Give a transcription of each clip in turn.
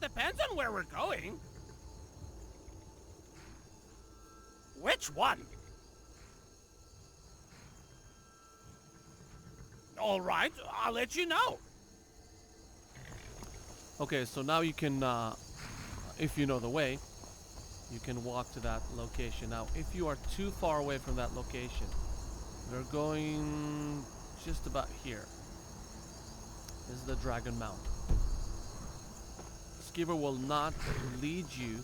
That depends on where we're going. Which one? All right, I'll let you know. Okay, so now you can, if you know the way, you can walk to that location. Now, if you are too far away from that location, we're going just about here. This is the Dragon Mount. Skeever will not lead you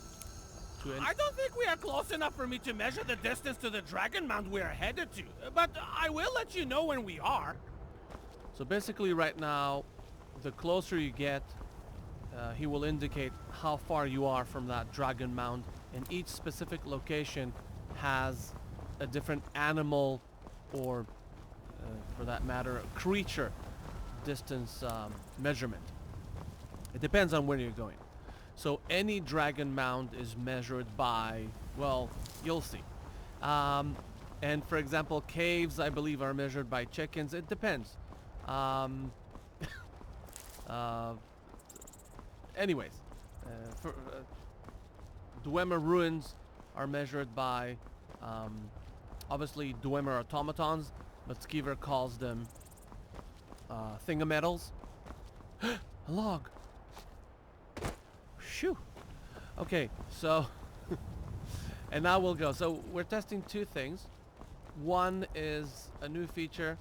to I don't think we are close enough for me to measure the distance to the Dragon Mound we are headed to, but I will let you know when we are. So basically right now, the closer you get, he will indicate how far you are from that Dragon Mound, and each specific location has a different animal or, for that matter, a creature distance measurement. It depends on where you're going. So any Dragon Mound is measured by, well, you'll see. And for example, caves, I believe, are measured by chickens. It depends. Anyways, Dwemer ruins are measured by, obviously, Dwemer automatons, but Skeever calls them thingametals. A log. Shoo. Okay, so and now we'll go. So we're testing two things. One is a new feature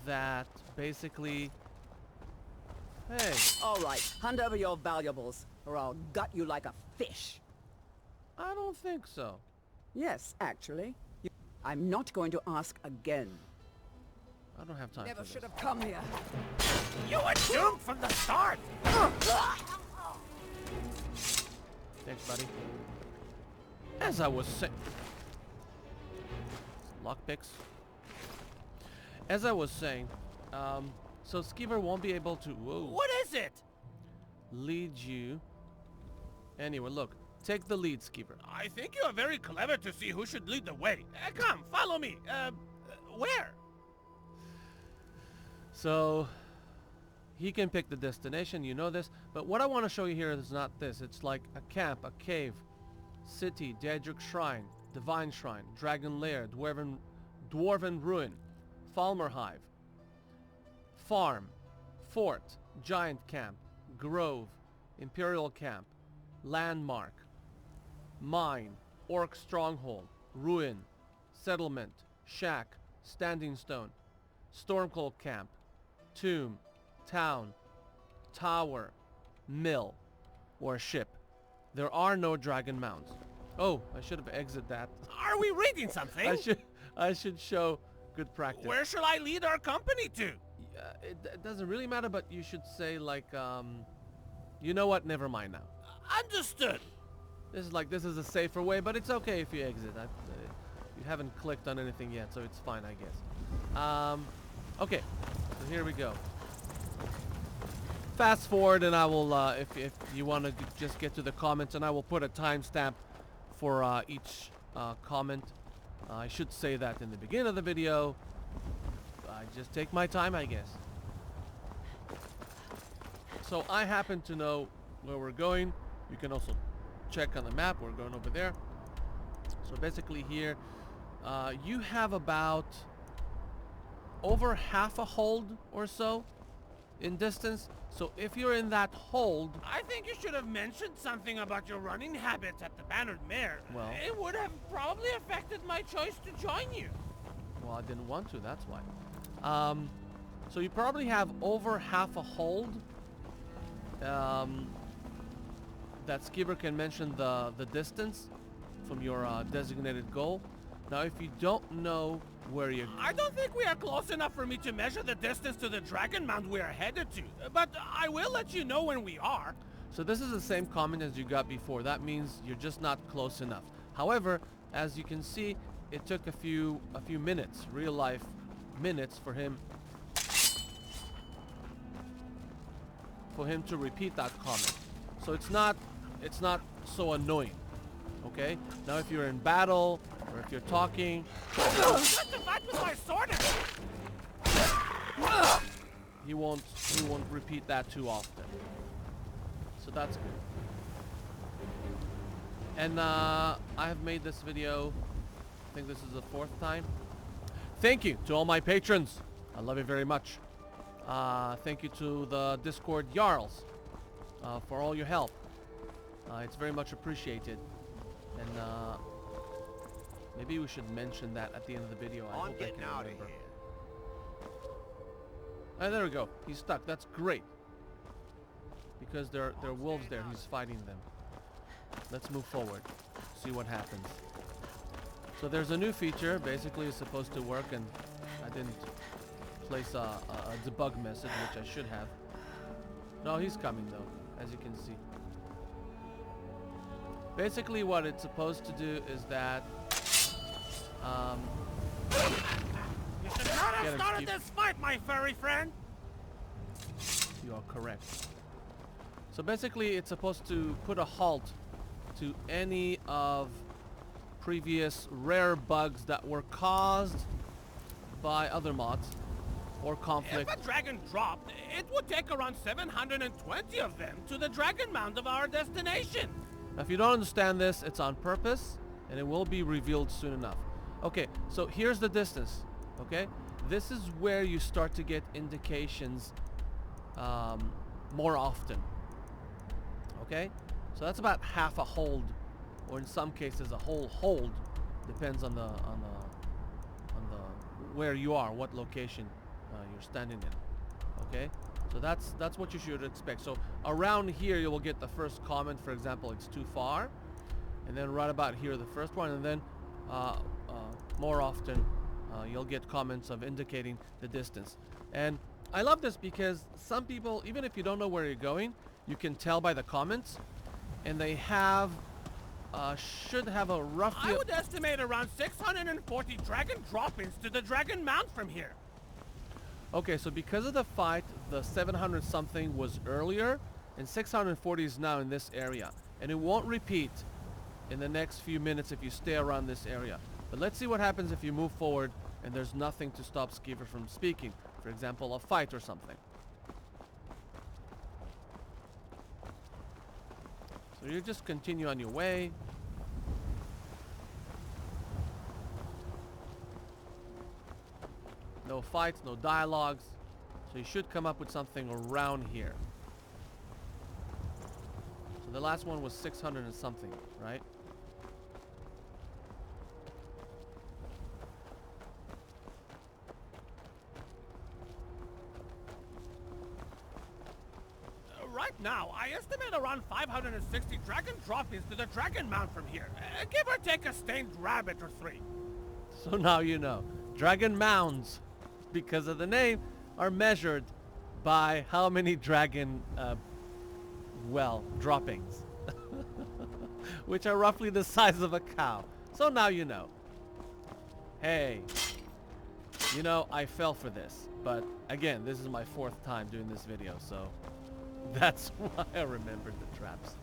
that basically, hey, All right, hand over your valuables, or I'll gut you like a fish. I don't think so. Yes, actually. I'm not going to ask again. I don't have time Never for should this. have come here. You were doomed from the start. Thanks, buddy. As I was saying, lockpicks. As I was saying, so Skeever won't be able to What is it? lead you. Anyway, look, take the lead, Skeever. I think you are very clever to see who should lead the way. Come, follow me. Where? So he can pick the destination, you know this, but what I want to show you here is not this. It's like a camp, a cave, city, Daedric Shrine, Divine Shrine, Dragon Lair, Dwarven Ruin, Falmer Hive, Farm, Fort, Giant Camp, Grove, Imperial Camp, Landmark, Mine, Orc Stronghold, Ruin, Settlement, Shack, Standing Stone, Stormcloak Camp, Tomb, Town, Tower, Mill, or Ship. There are no Dragon Mounds. Oh, I should have exited that. Are we reading something? I should show good practice. Where shall I lead our company to? It doesn't really matter, but you should say like, you know what? Never mind now. Understood. This is a safer way, but it's okay if you exit. You haven't clicked on anything yet, so it's fine, I guess. Okay, so here we go. Fast forward, and I will, if you want to just get to the comments, and I will put a timestamp for each comment. I should say that in the beginning of the video. I just take my time, I guess. So I happen to know where we're going. You can also check on the map. We're going over there. So basically here, you have about over half a hold or so in distance. So if you're in that hold, I think you should have mentioned something about your running habits at the Bannered Mare. Well, it would have probably affected my choice to join you. well, I didn't want to, that's why. So you probably have over half a hold. That Skeever can mention the distance from your designated goal. Now, if you don't know where you're... I don't think we are close enough for me to measure the distance to the Dragon Mound we are headed to, but I will let you know when we are. So this is the same comment as you got before. That means you're just not close enough. However, as you can see, it took a few minutes, real life minutes, for him to repeat that comment. So it's not so annoying. Okay? Now if you're in battle or if you're talking, Let the fight with my sword. he won't repeat that too often. So that's good. And I have made this video, I think this is the 4th time. Thank you to all my patrons. I love you very much. Thank you to the Discord Jarls for all your help. It's very much appreciated. And maybe we should mention that at the end of the video. I hope I can remember. Oh, there we go. He's stuck. That's great. Because there are wolves there. He's fighting them. Let's move forward. See what happens. So there's a new feature. Basically, it's supposed to work, and I didn't place a debug message, which I should have. No, he's coming though, as you can see. Basically, what it's supposed to do is that You should not have started this fight, my furry friend. You are correct. So basically, it's supposed to put a halt to any of previous rare bugs that were caused by other mods or conflict. If a dragon dropped, it would take around 720 of them to the dragon mound of our destination. Now, if you don't understand this, it's on purpose, and it will be revealed soon enough. Okay, so here's the distance, okay? This is where you start to get indications more often, okay? So that's about half a hold, or in some cases a whole hold, depends on the where you are, what location you're standing in, okay? So that's what you should expect. So around here you will get the first comment, for example, it's too far, and then right about here the first one, and then more often you'll get comments of indicating the distance. And I love this because some people, even if you don't know where you're going, you can tell by the comments, and they have should have a rough I would estimate around 640 dragon drop-ins to the dragon mount from here. Okay, so because of the fight, the 700 something was earlier, and 640 is now in this area, and it won't repeat in the next few minutes if you stay around this area. But let's see what happens if you move forward and there's nothing to stop Skeever from speaking. For example, a fight or something. So you just continue on your way. No fights, no dialogues. So you should come up with something around here. So the last one was 600 and something, right? Right now, I estimate around 560 dragon drop-ins to the dragon mount from here. Give or take a stained rabbit or 3. So now you know. Dragon mounds, because of the name, are measured by how many dragon, droppings. Which are roughly the size of a cow. So now you know. Hey, you know, I fell for this. But again, this is my 4th time doing this video, so that's why I remembered the traps.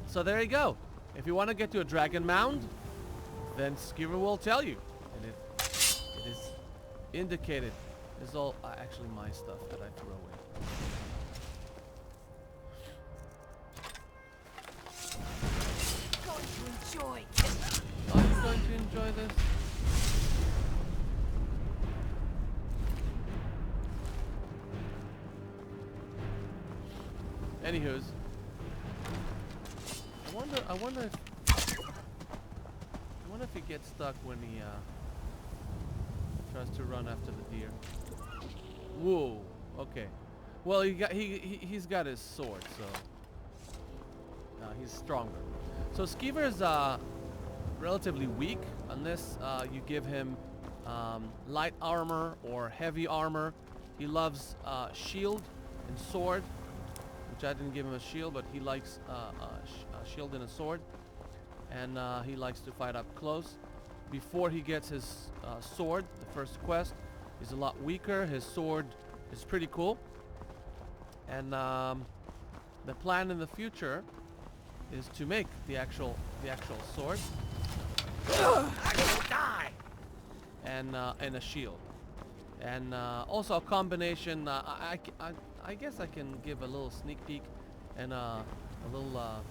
So there you go. If you want to get to a dragon mound, then Skeever will tell you. And it is indicated. This is all actually my stuff that I threw away. Going to enjoy. Are you going to enjoy this? Anywho's, I wonder if he gets stuck when he tries to run after the deer. Whoa. Okay. Well, he's got his sword, so he's stronger. So Skeever is relatively weak unless you give him light armor or heavy armor. He loves shield and sword. Which I didn't give him a shield, but he likes a shield and a sword, and he likes to fight up close. Before he gets his sword, the first quest, he's a lot weaker. His sword is pretty cool, and the plan in the future is to make the actual sword Die! and a shield, and also a combination. I guess I can give a little sneak peek. and a little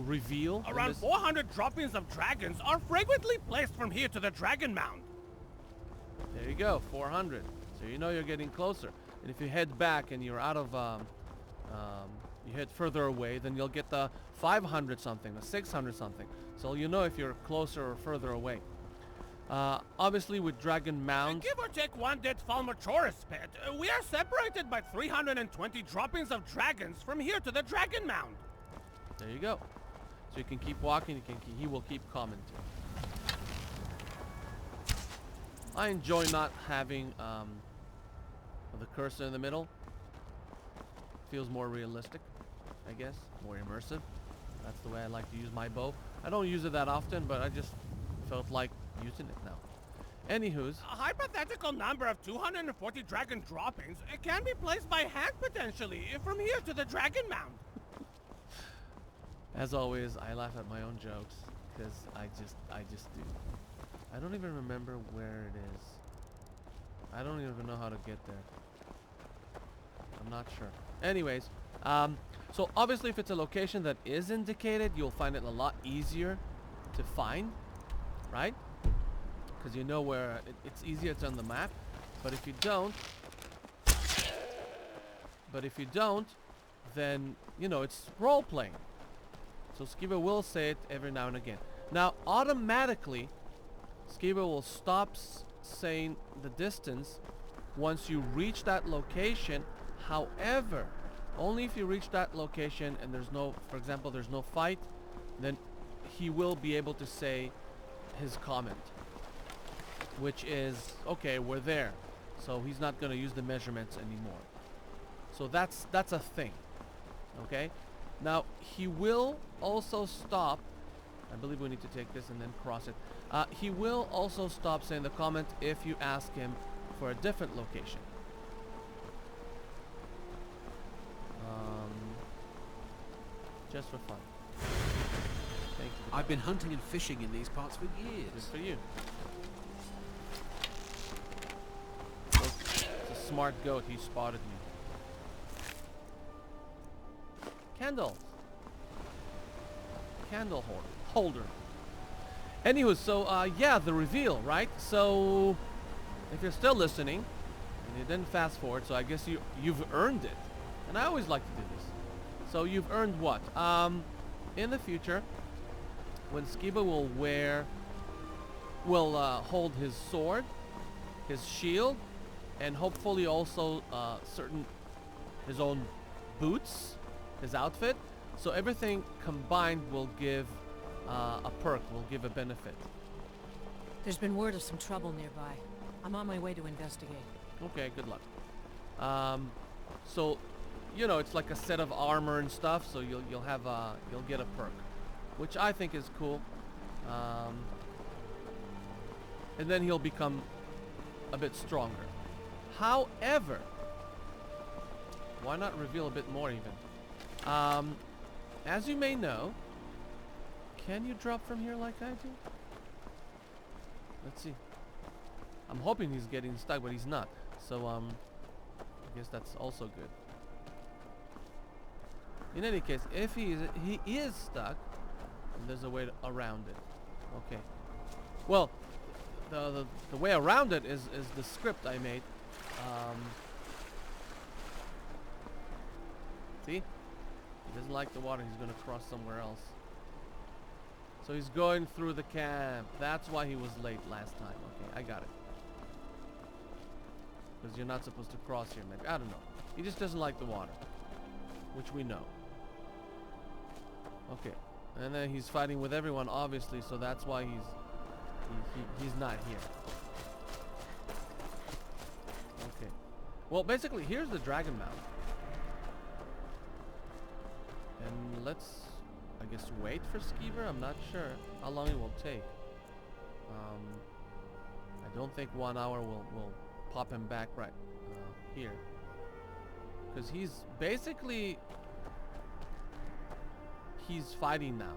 reveal. in Around this- 400 droppings of dragons are frequently placed from here to the dragon mound. There you go, 400. So you know you're getting closer. And if you head back and you're out of, you head further away, then you'll get the 500 something, the 600 something. So you know if you're closer or further away. Obviously with Dragon Mound, Give or take one dead Falmachoris pet, we are separated by 320 droppings of dragons from here to the dragon mound. there you go. So you can keep walking, he will keep commenting. I enjoy not having the cursor in the middle. Feels more realistic, I guess, more immersive. That's the way I like to use my bow. I don't use it that often, but I just felt like using it now. Anywho's, A hypothetical number of 240 dragon droppings can be placed by hand potentially from here to the dragon mound. as always, I laugh at my own jokes because I just do. I don't even remember where it is. I don't even know how to get there. I'm not sure. Anyways, so obviously if it's a location that is indicated, you'll find it a lot easier to find, right? Because you know where it's easier, it's on the map. But if you don't, then you know it's role playing. So Skeever will say it every now and again. Now automatically Skeever will stop saying the distance once you reach that location. However, only if you reach that location and there's no, for example, there's no fight, then he will be able to say his comment, which is, okay, we're there. So he's not going to use the measurements anymore. So that's a thing. Okay? Now, he will also stop. I believe we need to take this and then cross it. He will also stop saying the comment if you ask him for a different location. Just for fun. Thank you. I've been hunting and fishing in these parts for Good years. for you. It's a smart goat. He spotted me. Candle. Candle holder. Anywho, so yeah, the reveal, right? So if you're still listening and you didn't fast forward, so I guess you've earned it. And I always like to do this. So you've earned what? In the future, when Skeever will hold his sword, his shield, and hopefully also his own boots, his outfit. So everything combined will give a perk, will give a benefit. There's been word of some trouble nearby. I'm on my way to investigate. Okay, good luck. So, you know, it's like a set of armor and stuff. So you'll get a perk, which I think is cool. And then he'll become a bit stronger. However, why not reveal a bit more even? As you may know, can you drop from here like I do? Let's see. I'm hoping he's getting stuck, but he's not. So, I guess that's also good. In any case, if he is stuck, there's a way around it. Okay. Well, the way around it is the script I made. See? He doesn't like the water. He's going to cross somewhere else. So he's going through the camp. That's why he was late last time. Okay, I got it. Because you're not supposed to cross here, maybe. I don't know. He just doesn't like the water. Which we know. Okay. And then he's fighting with everyone, obviously, so that's why he's not here. Okay. Well, basically, here's the Dragon Mound. And let's, I guess, wait for Skeever. I'm not sure how long it will take. I don't think 1 hour will pop him back right here. Because he's basically... he's fighting now.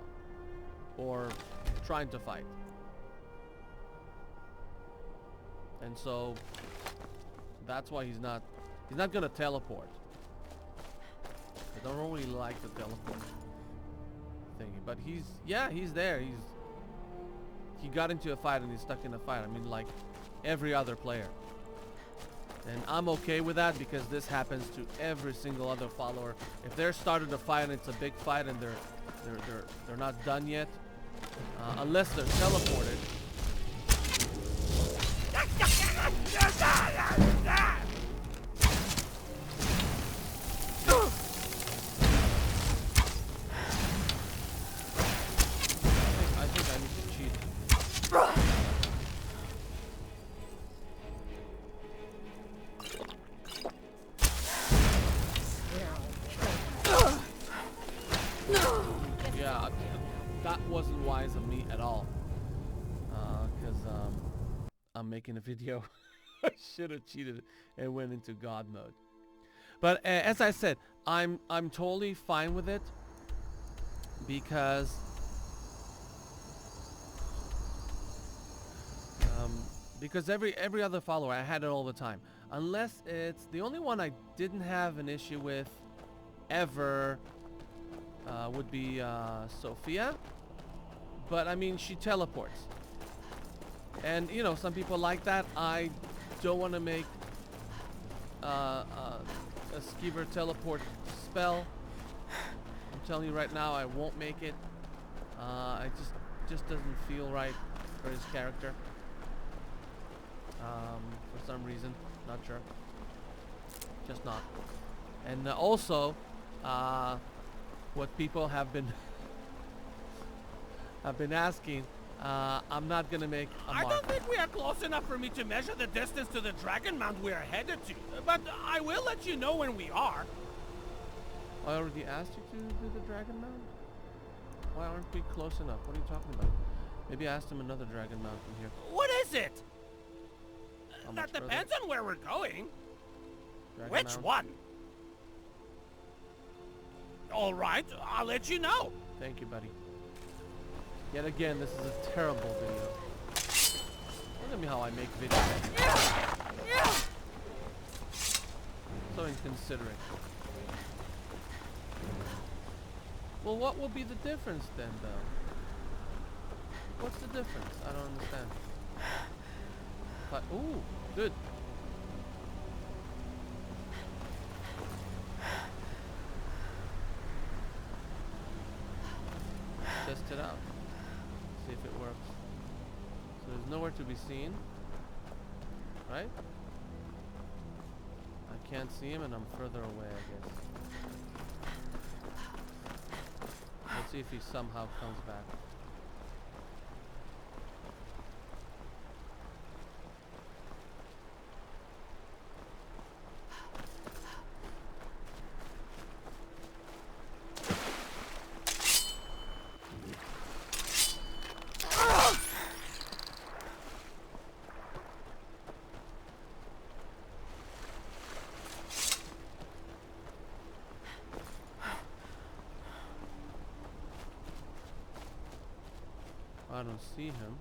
Or trying to fight. And so... that's why he's not gonna teleport. I don't really like the teleport thingy, but he's there. He got into a fight and he's stuck in a fight. I mean, like every other player. And I'm okay with that because this happens to every single other follower. If they're started a fight and it's a big fight and they're not done yet, unless they're teleported. I think I need to cheat. Yeah, that wasn't wise of me at all. Because I'm making a video. I should have cheated and went into God mode. But as I said, I'm totally fine with it because every other follower I had it all the time. Unless it's the only one I didn't have an issue with ever would be Sophia. But I mean, she teleports. And you know, some people like that. I don't want to make a Skeever teleport spell. I'm telling you right now, I won't make it. I just doesn't feel right for his character. For some reason, not sure. Just not. And also, what people have been asking. I'm not gonna make a mark. I don't think we are close enough for me to measure the distance to the Dragon Mount we are headed to, but I will let you know when we are. I already asked you to do the Dragon Mount? Why aren't we close enough? What are you talking about? Maybe I asked him another Dragon Mount from here. What is it? How That much depends on where we're going. Dragon Which Mount? one? All right, I'll let you know. Thank you, buddy. Yet again, this is a terrible video. Look at me how I make videos. So inconsiderate. Well, what will be the difference then, though? What's the difference? I don't understand. But, ooh, good. Test it out. See if it works. So there's nowhere to be seen, right? I can't see him and I'm further away, I guess. Let's see if he somehow comes back. I don't see him.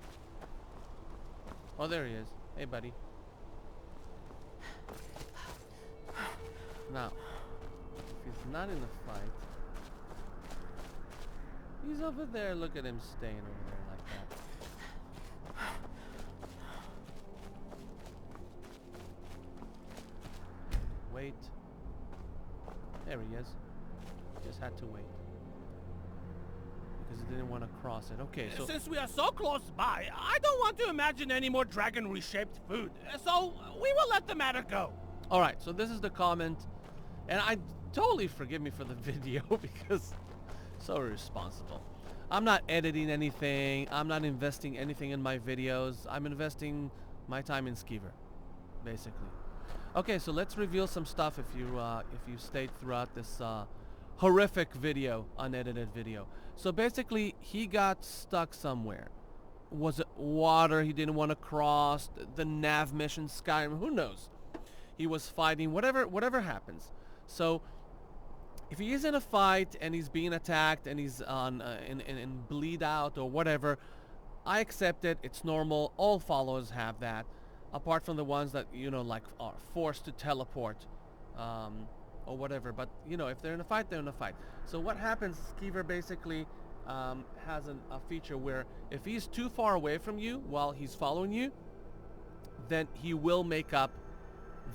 Oh, there he is. Hey, buddy. Now, if he's not in the fight, he's over there. Look at him staying over there like that. Wait. There he is. Just had to wait. Because he didn't want to cross it. Okay, so Since we are so close by, I don't want to imagine any more dragon reshaped food. So we will let the matter go. all right, so this is the comment, and I totally forgive me for the video because so irresponsible. I'm not editing anything. I'm not investing anything in my videos. I'm investing my time in Skeever, basically. Okay, so let's reveal some stuff if you stayed throughout this horrific video, unedited video. So basically, he got stuck somewhere. Was it water he didn't want to cross? The nav mission, Skyrim, who knows? He was fighting, whatever happens. So if he is in a fight and he's being attacked and he's on in bleed out or whatever, I accept it. It's normal. All followers have that, apart from the ones that, you know, like are forced to teleport or whatever. But, you know, if they're in a fight, they're in a fight. So what happens, Skeever basically has a feature where if he's too far away from you while he's following you, then he will make up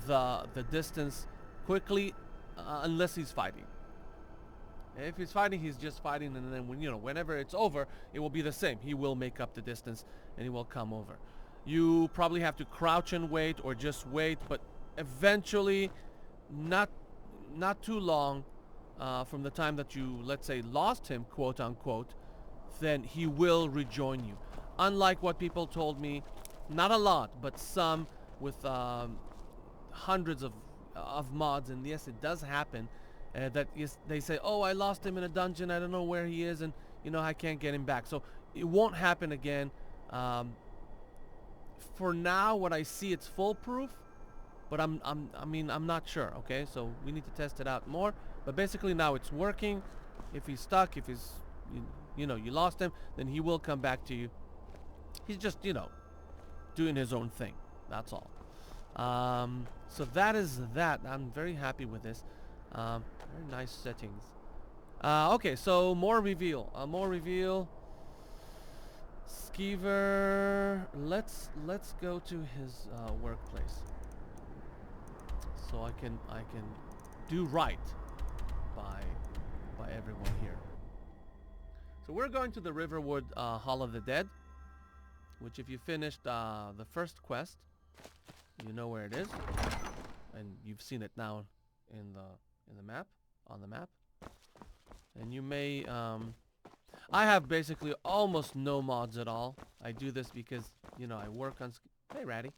the distance quickly, unless he's fighting. If he's fighting, he's just fighting, and then whenever it's over, it will be the same. He will make up the distance, and he will come over. You probably have to crouch and wait, or just wait, but eventually, not too long, from the time that you, let's say, lost him, quote unquote, then he will rejoin you. Unlike what people told me, not a lot, but some with hundreds of mods, and yes, it does happen. They say, oh, I lost him in a dungeon, I don't know where he is, and I can't get him back. So it won't happen again. For now, what I see, it's foolproof, but I'm not sure. Okay, so we need to test it out more. But basically now it's working. If he's stuck, if he's you lost him, then he will come back to you. He's just doing his own thing. That's all. So that is that. I'm very happy with this. Very nice settings. Okay, so more reveal. Skeever. Let's go to his workplace, so I can do right by everyone here. So we're going to the Riverwood Hall of the Dead, which if you finished the first quest, you know where it is, and you've seen it now in the map, on the map. And you may I have basically almost no mods at all. I do this because I work on hey Ratti.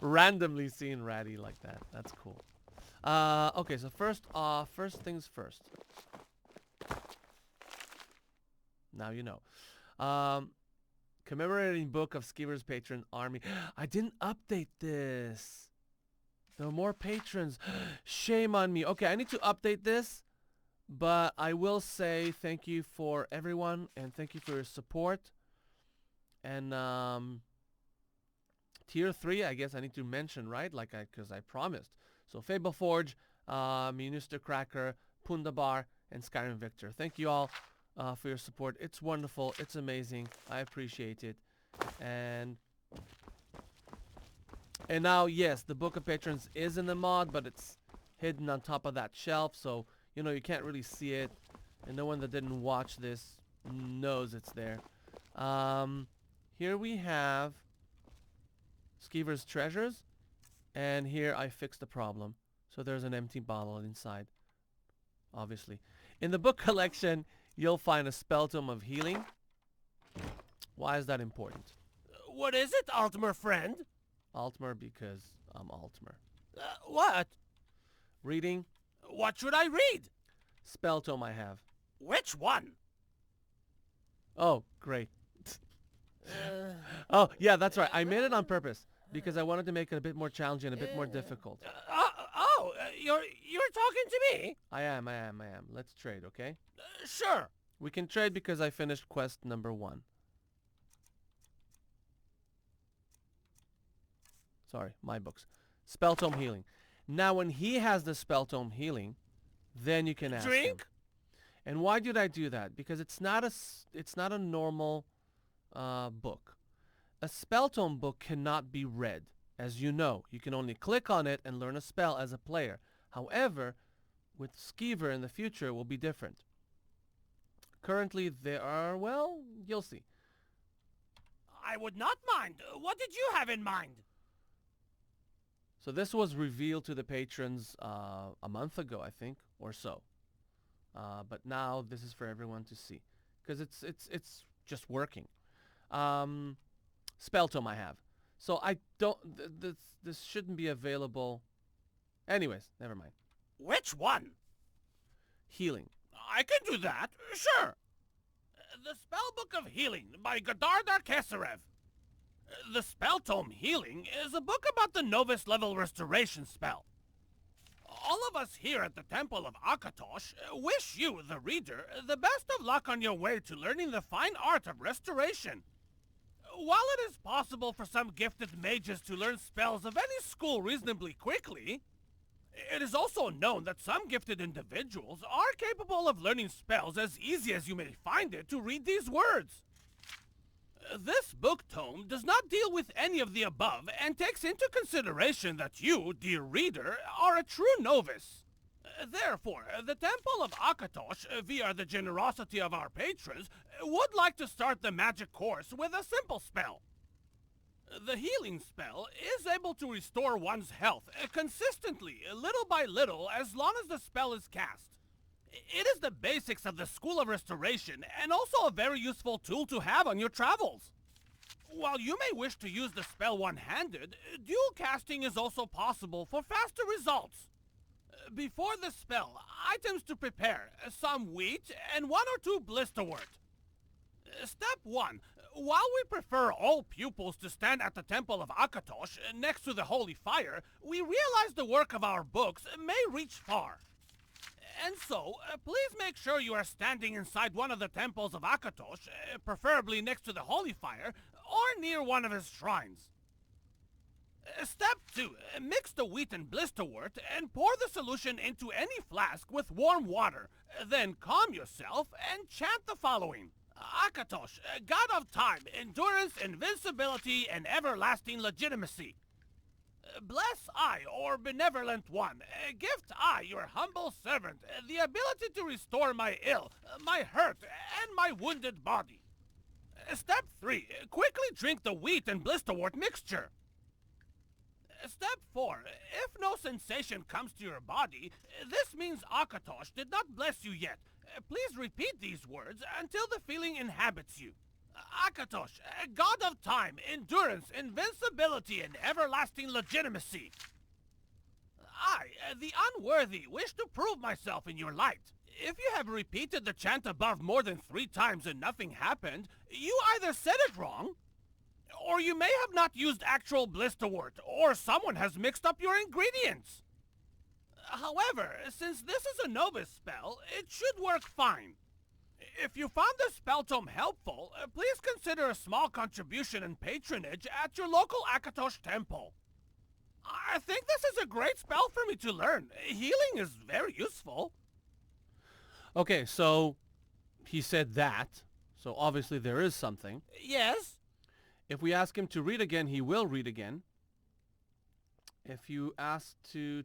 Randomly seeing Ratti like that, that's cool. Okay, so first things first. Now commemorating book of Skeever's patron army. I didn't update this. There are more patrons. Shame on me. Okay, I need to update this, but I will say thank you for everyone, and thank you for your support. And tier 3, I guess I need to mention, right? Because I promised. So Fable Forge, Minister Cracker, Pundabar, and Skyrim Victor. Thank you all for your support. It's wonderful. It's amazing. I appreciate it. And now, yes, the Book of Patrons is in the mod, but it's hidden on top of that shelf, so you can't really see it, and no one that didn't watch this knows it's there. Here we have Skeever's treasures, and here I fixed the problem. So there's an empty bottle inside, obviously. In the book collection, you'll find a spell tome of healing. Why is that important? What is it, Altmer friend? Altmer because I'm Altmer. What? Reading. What should I read? Spell tome I have. Which one? Oh, great. Oh, yeah, that's right. I made it on purpose because I wanted to make it a bit more challenging, a bit more difficult. You're talking to me? I am. Let's trade, okay? Sure. We can trade because I finished quest number 1. Sorry, my books. Spell tome healing. Now, when he has the spell tome healing, then you can ask him. Drink? And why did I do that? Because it's not a normal book. A spell tome book cannot be read. As you know, you can only click on it and learn a spell as a player. However, with Skeever in the future, it will be different. Currently, there are, well, you'll see. I would not mind. What did you have in mind? So this was revealed to the patrons a month ago, I think, or so. But now this is for everyone to see, because it's just working. Spell tome I have. So I don't. This shouldn't be available. Anyways, never mind. Which one? Healing. I can do that. Sure. The Spellbook of Healing by Godard Arkesarev. The Spell Tome Healing is a book about the novice level restoration spell. All of us here at the Temple of Akatosh wish you, the reader, the best of luck on your way to learning the fine art of restoration. While it is possible for some gifted mages to learn spells of any school reasonably quickly, It is also known that some gifted individuals are capable of learning spells as easy as you may find it to read these words. This book tome does not deal with any of the above and takes into consideration that you, dear reader, are a true novice. Therefore, the Temple of Akatosh, via the generosity of our patrons, would like to start the magic course with a simple spell. The healing spell is able to restore one's health consistently, little by little, as long as the spell is cast. It is the basics of the School of Restoration, and also a very useful tool to have on your travels. While you may wish to use the spell one-handed, dual casting is also possible for faster results. Before the spell, items to prepare, some wheat and 1 or 2 blisterwort. Step 1. While we prefer all pupils to stand at the Temple of Akatosh next to the Holy Fire, we realize the work of our books may reach far. And so, please make sure you are standing inside one of the temples of Akatosh, preferably next to the Holy Fire, or near one of his shrines. Step 2. Mix the wheat and blisterwort and pour the solution into any flask with warm water. Then calm yourself and chant the following. Akatosh, God of time, endurance, invincibility, and everlasting legitimacy. Bless I, or benevolent one, gift I, your humble servant, the ability to restore my ill, my hurt, and my wounded body. Step 3. Quickly drink the wheat and blisterwort mixture. Step 4. If no sensation comes to your body, this means Akatosh did not bless you yet. Please repeat these words until the feeling inhabits you. Akatosh, God of time, endurance, invincibility, and everlasting legitimacy. I, the unworthy, wish to prove myself in your light. If you have repeated the chant above more than 3 times and nothing happened, you either said it wrong, or you may have not used actual blisterwort, or someone has mixed up your ingredients. However, since this is a novice spell, it should work fine. If you found the spell tome helpful, please consider a small contribution and patronage at your local Akatosh temple. I think this is a great spell for me to learn. Healing is very useful. Okay, so he said that, so obviously there is something. Yes? If we ask him to read again, he will read again. If you ask to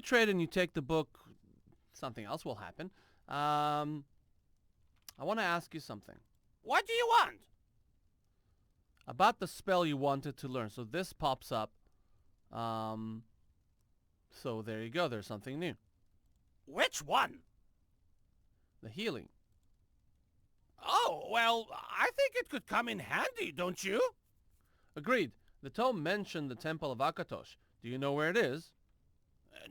trade and you take the book, something else will happen. I want to ask you something. What do you want? About the spell you wanted to learn. So this pops up. So there you go. There's something new. Which one? The healing. Oh, well, I think it could come in handy, don't you? Agreed. The tome mentioned the Temple of Akatosh. Do you know where it is?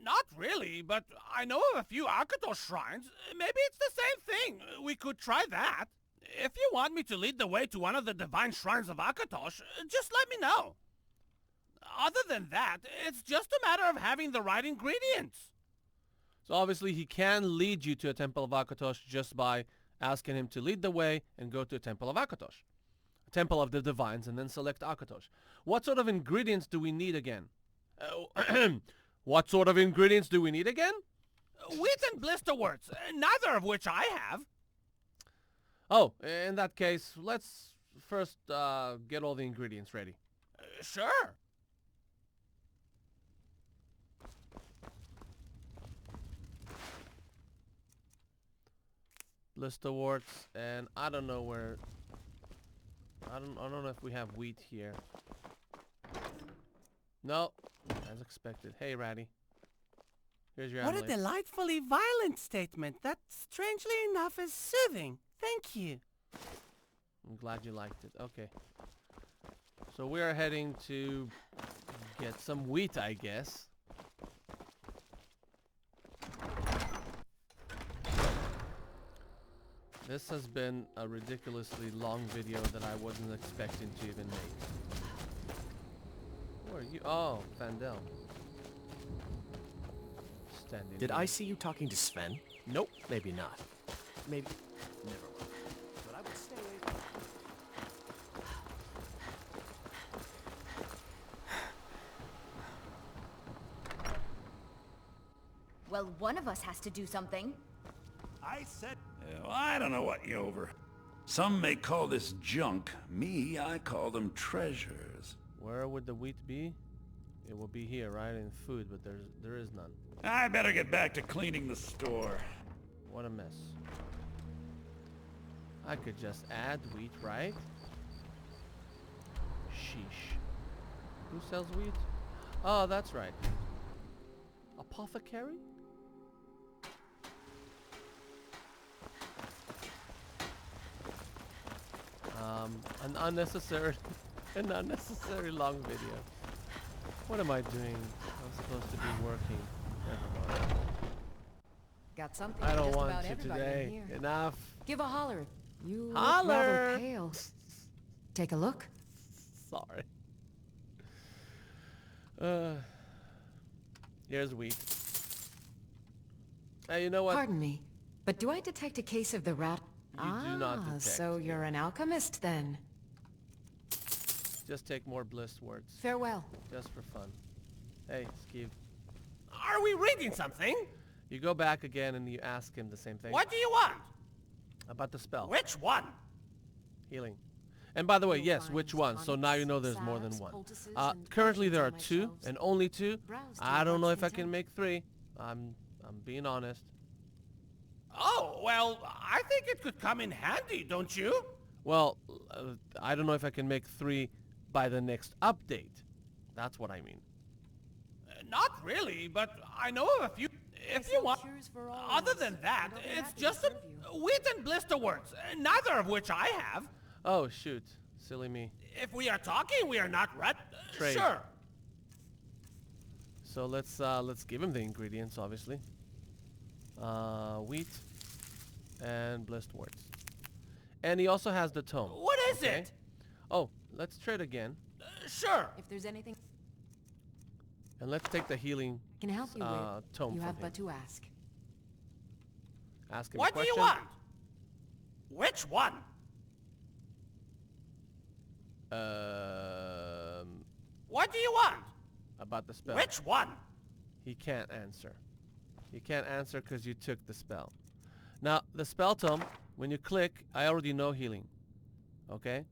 Not really, but I know of a few Akatosh shrines. Maybe it's the same thing. We could try that. If you want me to lead the way to one of the divine shrines of Akatosh, just let me know. Other than that, it's just a matter of having the right ingredients. So obviously he can lead you to a Temple of Akatosh just by asking him to lead the way and go to a Temple of Akatosh. A Temple of the Divines, and then select Akatosh. What sort of ingredients do we need again? What sort of ingredients do we need again? Wheat and blisterworts, neither of which I have. Oh, in that case, let's first get all the ingredients ready. Sure. Blisterworts, and I don't know where. I don't know if we have wheat here. No, as expected. Hey, Ratti. Here's your What a amulet. delightfully violent statement. That, strangely enough, is soothing. Thank you. I'm glad you liked it. Okay. So we are heading to get some wheat, I guess. This has been a ridiculously long video that I wasn't expecting to even make. Who are you? Oh, Fandel. Standing Did here. I see you talking to Sven? Nope. Maybe not. Maybe. Never mind. But I would stay away from Well, one of us has to do something. I said... Well, I don't know what you over. Some may call this junk. Me, I call them treasures. Where would the wheat be? It will be here, right? In food, but there is none. I better get back to cleaning the store. What a mess. I could just add wheat, right? Sheesh. Who sells wheat? Oh, that's right. Apothecary? An unnecessary long video. What am I doing? I'm supposed to be working. Never mind. Got something I for don't just want about to everybody in today. here. Enough. Give a holler. You look Holler! rather pale. Take a look. Sorry. Here's wheat. Hey, you know what? Pardon me, but do I detect a case of the rat? You do not detect. So you're an alchemist then. Just take more bliss words. Farewell. Just for fun. Hey, Skeev. Are we reading something? You go back again and you ask him the same thing. What do you want? About the spell. Which one? Healing. And by the way, You'll yes, find which one? So now you know there's more than salves, one. poultices, and Currently there are potions on my 2, shelves. and only 2. Browse to I your don't know heart's if I can content. make 3. I'm being honest. Oh, well, I think it could come in handy, don't you? Well, I don't know if I can make 3 by the next update. That's what I mean. Not really, but I know of a few. If you want. Cures for all Other ills, than that, and I'll be it's happy to just serve you. wheat and blister words, neither of which I have. Oh, shoot. Silly me. If we are talking, we are not Trade. Sure. So let's give him the ingredients, obviously. Wheat and blessed words. And he also has the tome. What is it? Oh, let's trade again. Sure. If there's anything And let's take the healing I can help you with, tome you from have him. but to ask. Ask him a What do question. you want? Which one? What do you want? About the spell. Which one? He can't answer. He can't answer because you took the spell. Now, the spell tome, when you click, I already know healing. Okay?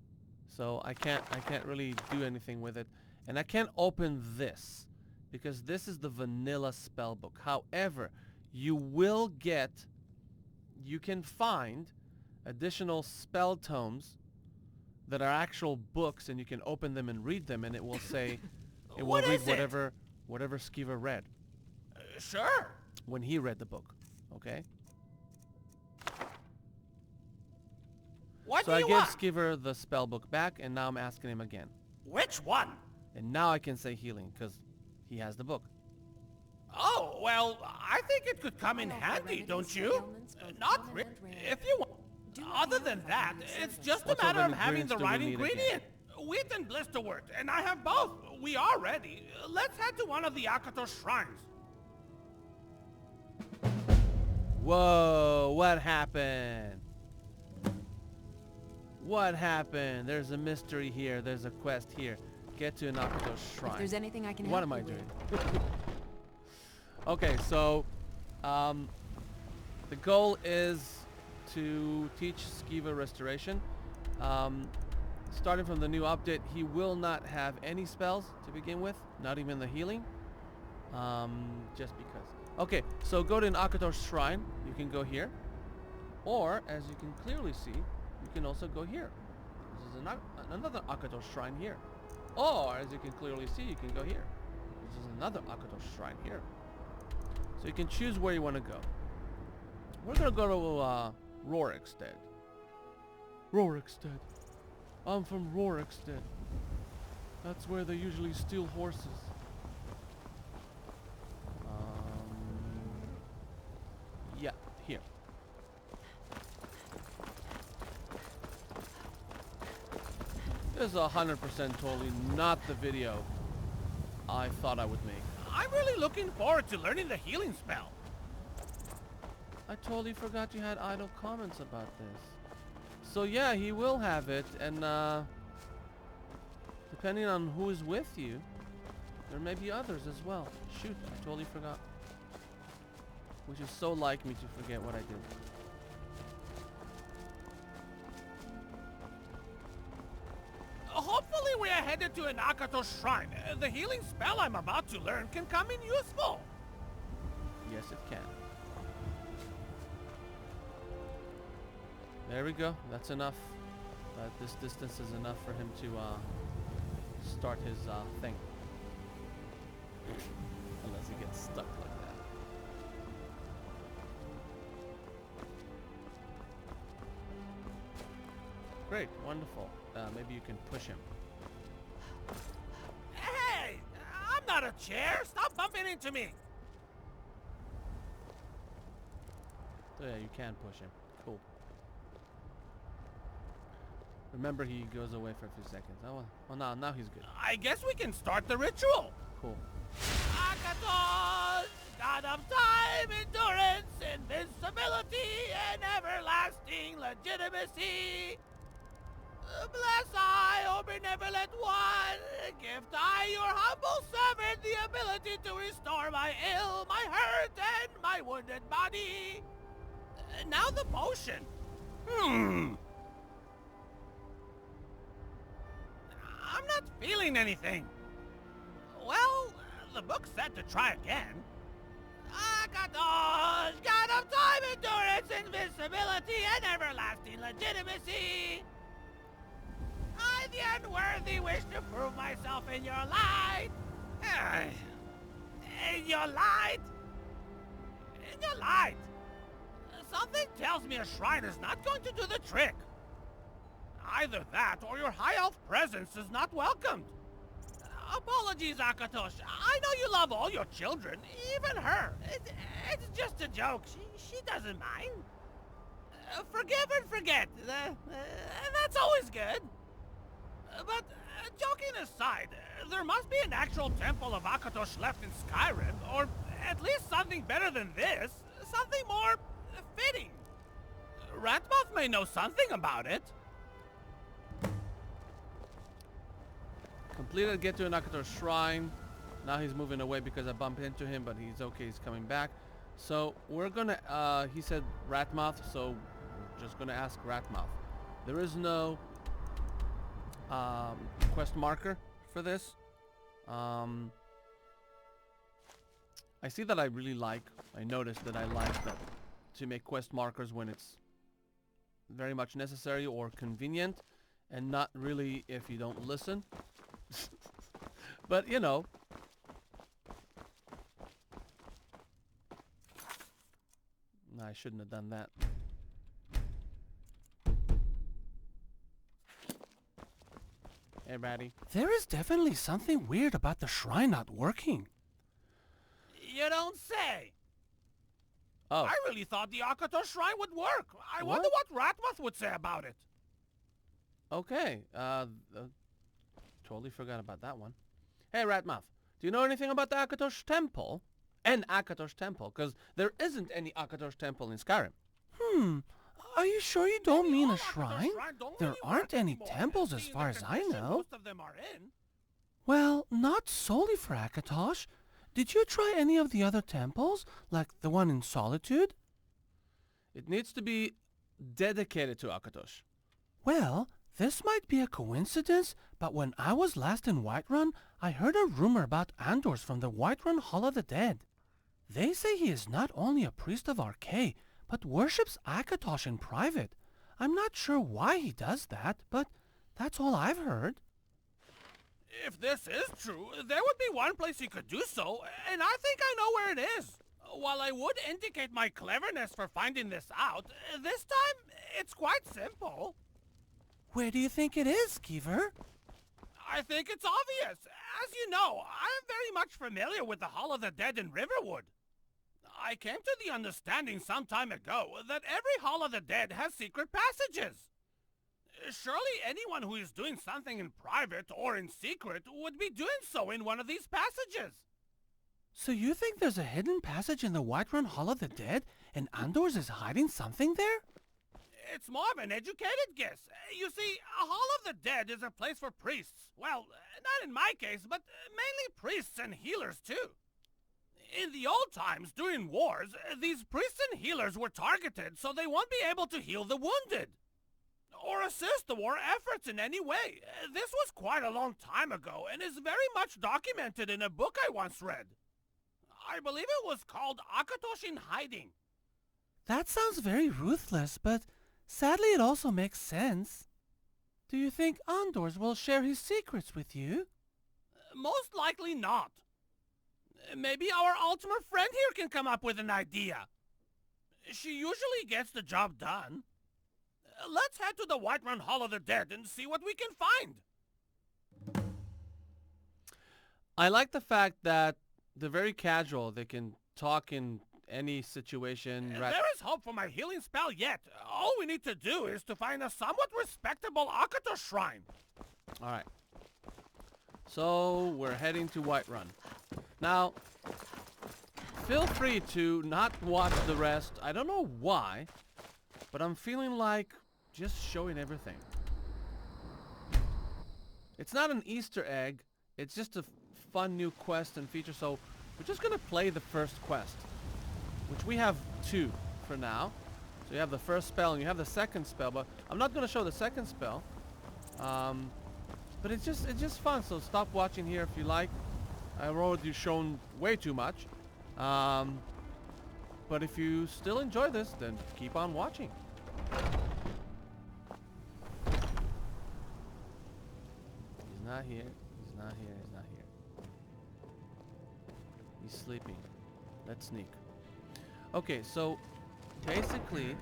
So I can't really do anything with it. And I can't open this because this is the vanilla spell book. However, you can find additional spell tomes that are actual books, and you can open them and read them, and it will say, it will What read is it? whatever Skeever read Sure. when he read the book. Okay? What So do I you gave want? Skeever the spell book back, and now I'm asking him again. Which one? And now I can say healing because he has the book. Oh, well, I think it could come in I offer handy, remedies don't for you? ailments both Not common really. and rare. If you want. Do Other appeal than if I that, can be of it's service. just a What sort matter of of having the ingredients right do we need again? ingredient. Wheat and blisterwort, and I have both. We are ready. Let's head to one of the Akato shrines. Whoa, what happened? What happened? There's a mystery here. There's a quest here. Get to an Akato shrine. If there's anything I can What help am I you doing? with. Okay, so the goal is to teach Skeever restoration. Starting from the new update, he will not have any spells to begin with, not even the healing. Just because. Okay, so go to an Akato shrine. You can go here, or as you can clearly see, you can also go here. This is another Akato shrine here. Or as you can clearly see, you can go here. This is another Akato shrine here. So you can choose where you want to go. We're gonna go to Rorikstead. Rorikstead. I'm from Rorikstead. That's where they usually steal horses. Yeah, here. This is 100% totally not the video I thought I would make. I'm really looking forward to learning the healing spell. I totally forgot you had idle comments about this. So yeah, he will have it, and depending on who is with you, there may be others as well. Shoot, I totally forgot. which is so like me to forget what I did. Hopefully we are headed to an Akatosh shrine. The healing spell I'm about to learn can come in useful. Yes, it can. There we go. That's enough. This distance is enough for him to start his thing. Unless he gets stuck like that. Great, wonderful. Maybe you can push him. Hey! I'm not a chair! Stop bumping into me! So yeah, you can push him. Cool. Remember, he goes away for a few seconds. Oh, well, now he's good. I guess we can start the ritual. Cool. Akatos, God of time, endurance, invincibility, and everlasting legitimacy. Bless I, O benevolent one, gift I, your humble servant, the ability to restore my ill, my hurt, and my wounded body. Now the potion. I'm not feeling anything. Well, the book said to try again. Akatos, God of time, endurance, invincibility, and everlasting legitimacy. I, the unworthy, wish to prove myself in your light. In your light? In your light. Something tells me a shrine is not going to do the trick. Either that or your high elf presence is not welcomed. Apologies, Akatosh. I know you love all your children, even her. It's just a joke. She doesn't mind. Forgive and forget. That's always good. But joking aside, there must be an actual temple of Akatosh left in Skyrim, or at least something better than this. Something more fitting. Ratmoth may know something about it. Completed Get to an Akatosh shrine. Now he's moving away because I bumped into him, but he's okay. He's coming back. So we're gonna, he said Ratmouth, so we're just gonna ask Ratmouth. There is no quest marker for this. I see that I noticed that I like that to make quest markers when it's very much necessary or convenient, and not really if you don't listen. But you know, I shouldn't have done that. Hey, Ratty. There is definitely something weird about the shrine not working. You don't say. Oh, I really thought the Akatosh shrine would work. I wonder what Ratmoth would say about it. okay. Totally forgot about that one. Hey, Ratmouth, do you know anything about the Akatosh Temple? An Akatosh Temple, because there isn't any Akatosh Temple in Skyrim. Are you sure you don't mean All a Akatosh shrine? shrines don't There really aren't work any anymore, temples as seeing far the as I condition know. Most of them are in. Well, not solely for Akatosh. Did you try any of the other temples, like the one in Solitude? It needs to be dedicated to Akatosh. Well, this might be a coincidence, but when I was last in Whiterun, I heard a rumor about Andors from the Whiterun Hall of the Dead. They say he is not only a priest of Archay, but worships Akatosh in private. I'm not sure why he does that, but that's all I've heard. If this is true, there would be one place he could do so, and I think I know where it is. While I would indicate my cleverness for finding this out, this time it's quite simple. Where do you think it is, Skeever? I think it's obvious. As you know, I am very much familiar with the Hall of the Dead in Riverwood. I came to the understanding some time ago that every Hall of the Dead has secret passages. Surely anyone who is doing something in private or in secret would be doing so in one of these passages. So you think there's a hidden passage in the Whiterun Hall of the Dead, and Andors is hiding something there? It's more of an educated guess. You see, a Hall of the Dead is a place for priests. Well, not in my case, but mainly priests and healers too. In the old times, during wars, these priests and healers were targeted so they won't be able to heal the wounded or assist the war efforts in any way. This was quite a long time ago and is very much documented in a book I once read. I believe it was called Akatosh in Hiding. That sounds very ruthless, but sadly it also makes sense. Do you think Andors will share his secrets with you? Most likely not. Maybe our Ultima friend here can come up with an idea. She usually gets the job done. Let's head to the Whiterun Hall of the Dead and see what we can find. I like the fact that they're very casual. They can talk in any situation. There is hope for my healing spell yet. All we need to do is to find a somewhat respectable Akato shrine. Alright. So, we're heading to Whiterun. Now, feel free to not watch the rest. I don't know why, but I'm feeling like just showing everything. It's not an Easter egg. It's just a fun new quest and feature. So, we're just going to play the first quest, which we have 2 for now. So, you have the first spell and you have the second spell, but I'm not going to show the second spell. But it's just fun, so stop watching here if you like. I've already shown way too much. But if you still enjoy this, then keep on watching. He's not here. He's not here. He's not here. He's sleeping. Let's sneak. Okay, so basically,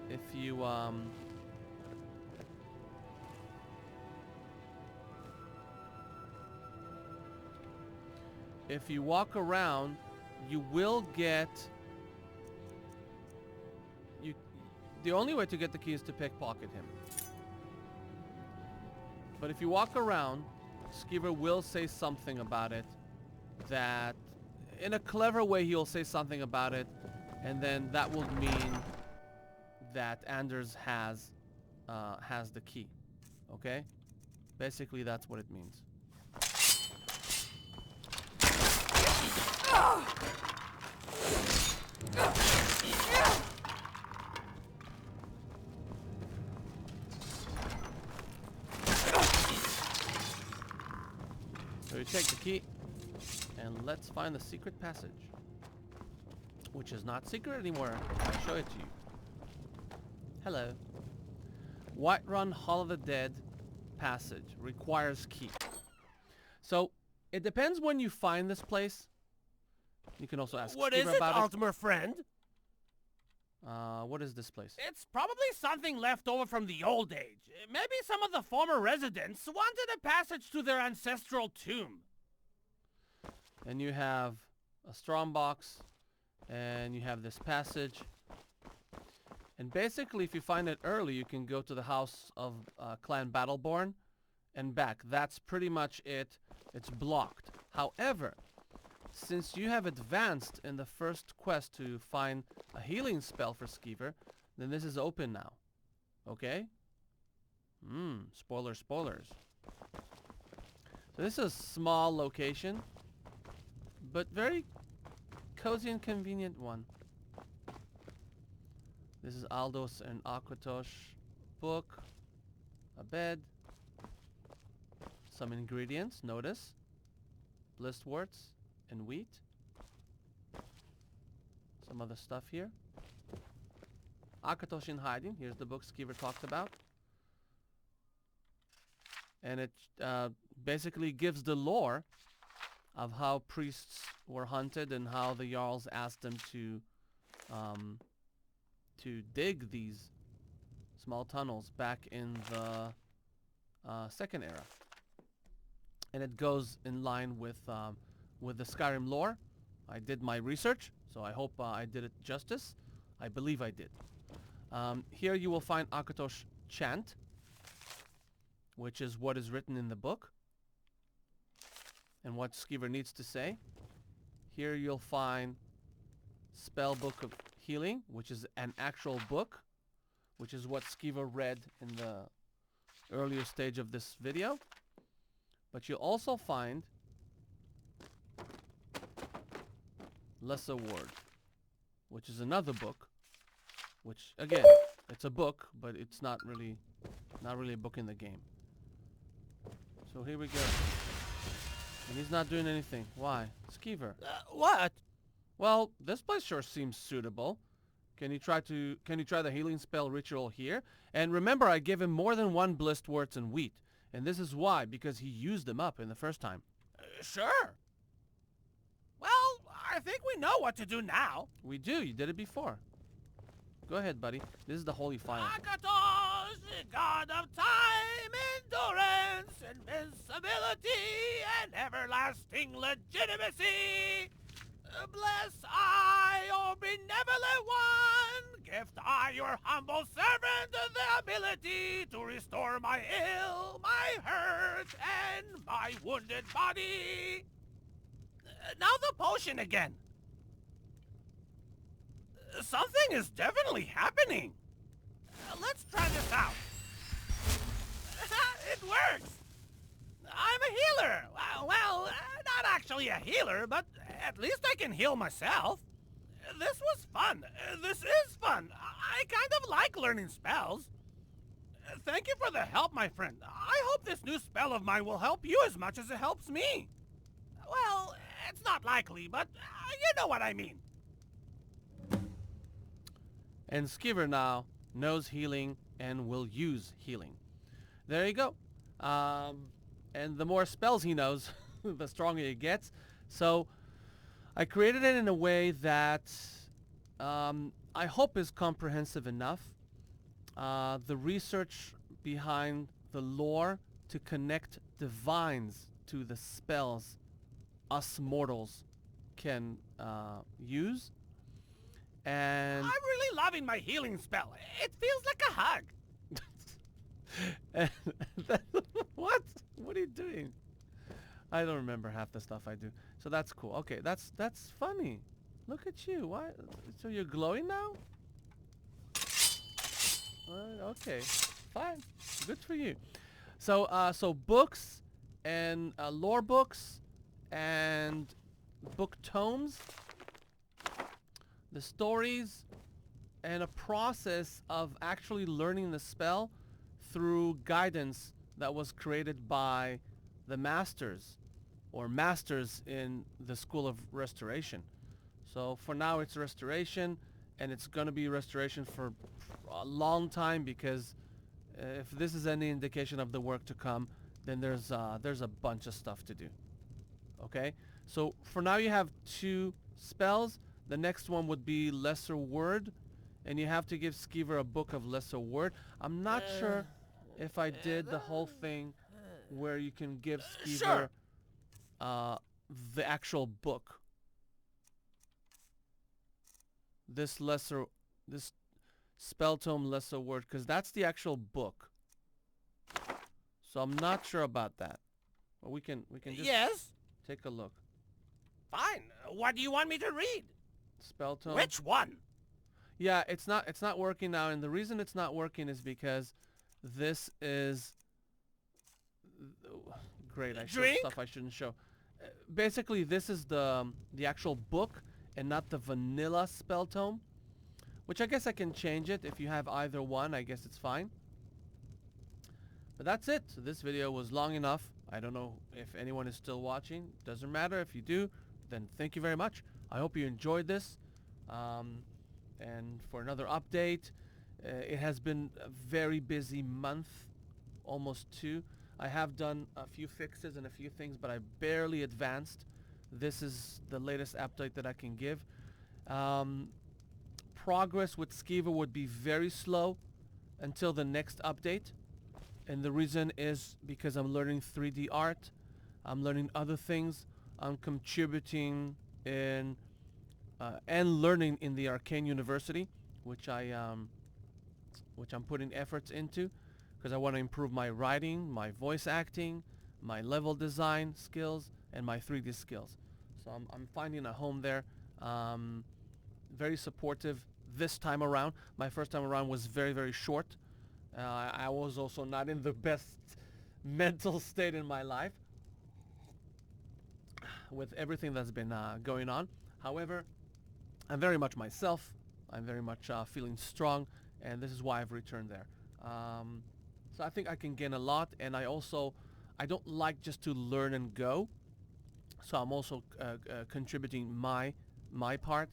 if you walk around, you will get the only way to get the key is to pickpocket him. But if you walk around, Skeever will say something about it, that in a clever way he'll say something about it, and then that will mean that Anders has the key. Okay? Basically, that's what it means. So you take the key, and let's find the secret passage, which is not secret anymore. I'll show it to you. Hello. Whiterun Hall of the Dead passage requires key. So it depends when you find this place. You can also ask What Skeever is it, about Ultima friend? What is this place? It's probably something left over from the old age. Maybe some of the former residents wanted a passage to their ancestral tomb. And you have a strong box, and you have this passage. And basically, if you find it early, you can go to the house of Clan Battleborn and back. That's pretty much it. It's blocked. However, since you have advanced in the first quest to find a healing spell for Skeever, then this is open now. Okay? Spoilers. So this is a small location, but very cozy and convenient one. This is Aldos and Akatosh book, a bed, some ingredients, notice, blistworts and wheat, some other stuff here. Akatosh in Hiding, here's the book Skeever talked about. And it basically gives the lore of how priests were hunted and how the Jarls asked them to dig these small tunnels back in the Second Era. And it goes in line with the Skyrim lore. I did my research, so I hope I did it justice. I believe I did. Here you will find Akatosh chant, which is what is written in the book and what Skeever needs to say. Here you'll find Spell Book of Healing, which is an actual book, which is what Skeever read in the earlier stage of this video. But you'll also find Lesser Word, which is another book, which again, it's a book, but it's not really a book in the game. So here we go. And he's not doing anything. Why? Skeever. What? Well, this place sure seems suitable. Can you try the healing spell ritual here? And remember, I gave him more than 1 blissed words and wheat. And this is why, because he used them up in the first time. Sure. Well, I think we know what to do now. We do. You did it before. Go ahead, buddy. This is the holy fire. Akatos, God of time, endurance, invincibility, and everlasting legitimacy. Bless I, O benevolent one, gift I, your humble servant, the ability to restore my ill, my hurt, and my wounded body. Now the potion again. Something is definitely happening. Let's try this out. It works. I'm a healer. Well, not actually a healer, but at least I can heal myself. This was fun. This is fun. I kind of like learning spells. Thank you for the help, my friend. I hope this new spell of mine will help you as much as it helps me. Well, it's not likely, but you know what I mean. And Skeever now knows healing and will use healing. There you go. And the more spells he knows, the stronger he gets. So I created it in a way that I hope is comprehensive enough. The research behind the lore to connect divines to the spells us mortals can use. And I'm really loving my healing spell. It feels like a hug. What? What are you doing? I don't remember half the stuff I do. So that's cool. Okay, that's funny. Look at you. Why? So you're glowing now? Okay, fine. Good for you. So so books and lore books and book tomes, the stories, and a process of actually learning the spell through guidance that was created by the masters or masters in the School of Restoration. So for now it's restoration, and it's going to be restoration for a long time, because if this is any indication of the work to come, then there's a bunch of stuff to do. Okay? So for now you have 2 spells. The next one would be Lesser Word, and you have to give Skeever a book of Lesser Word. I'm not sure if I did the whole thing where you can give Skeever the actual book. This spell tome Lesser Word, because that's the actual book. So I'm not sure about that. But we can just take a look. Fine. What do you want me to read? Spell tome. Which one? Yeah, it's not working now, and the reason it's not working is because this is great. I showed stuff I shouldn't show. Basically, this is the actual book and not the vanilla spell tome, which I guess I can change it. If you have either one, I guess it's fine. But that's it. So this video was long enough. I don't know if anyone is still watching. Doesn't matter. If you do, then thank you very much. I hope you enjoyed this. And for another update, it has been a very busy month, almost 2. I have done a few fixes and a few things, but I barely advanced. This is the latest update that I can give. Progress with Skeever would be very slow until the next update. And the reason is because I'm learning 3D art. I'm learning other things. I'm contributing in and learning in the Arcane University, which I'm putting efforts into, because I want to improve my writing, my voice acting, my level design skills, and my 3D skills. So I'm finding a home there. Very supportive this time around. My first time around was very, very short. I was also not in the best mental state in my life. with everything that's been going on. However, I'm very much myself. I'm very much feeling strong, and this is why I've returned there. So I think I can gain a lot, and I don't like just to learn and go. So I'm also contributing my part.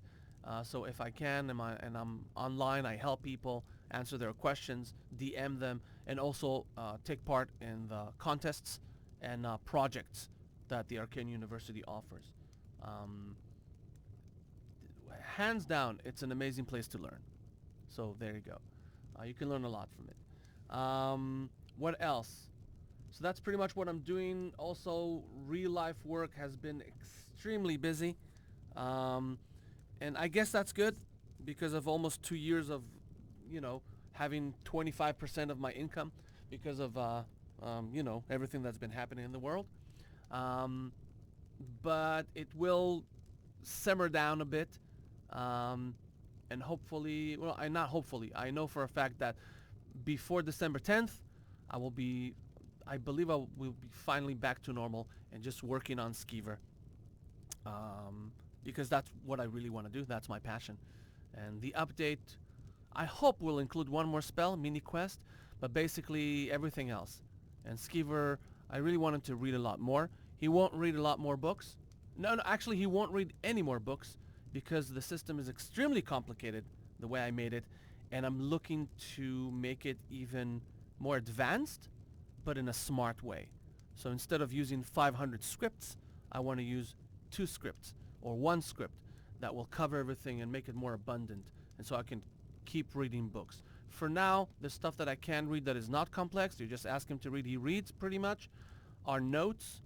So if I can, and I'm online, I help people, answer their questions, DM them, and also take part in the contests and projects that the Arcane University offers. Hands down, it's an amazing place to learn. So there you go. You can learn a lot from it. What else? So that's pretty much what I'm doing. Also, real life work has been extremely busy. And I guess that's good because of almost 2 years of, having 25% of my income because of, everything that's been happening in the world. But it will simmer down a bit. And hopefully, not hopefully, I know for a fact that before December 10th, I believe I will be finally back to normal and just working on Skeever. Because that's what I really want to do. That's my passion. And the update, I hope, will include one more spell, mini quest, but basically everything else. And Skeever, I really want him to read a lot more. He won't read a lot more books. No, actually, he won't read any more books because the system is extremely complicated, the way I made it, and I'm looking to make it even more advanced, but in a smart way. So instead of using 500 scripts, I want to use 2 scripts or 1 script that will cover everything and make it more abundant, and so I can keep reading books. For now, the stuff that I can read that is not complex, you just ask him to read, he reads pretty much, are notes,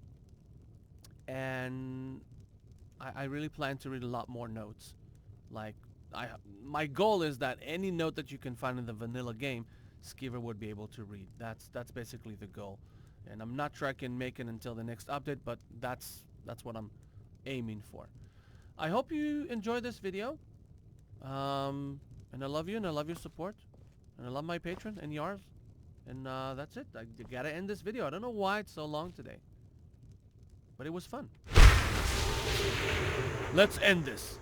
and I really plan to read a lot more notes. Like, my goal is that any note that you can find in the vanilla game, Skeever would be able to read. That's basically the goal. And I'm not sure I can make it until the next update, but that's what I'm aiming for. I hope you enjoyed this video. And I love you, and I love your support. And I love my patron and yours. And that's it. I gotta end this video. I don't know why it's so long today. But it was fun. Let's end this.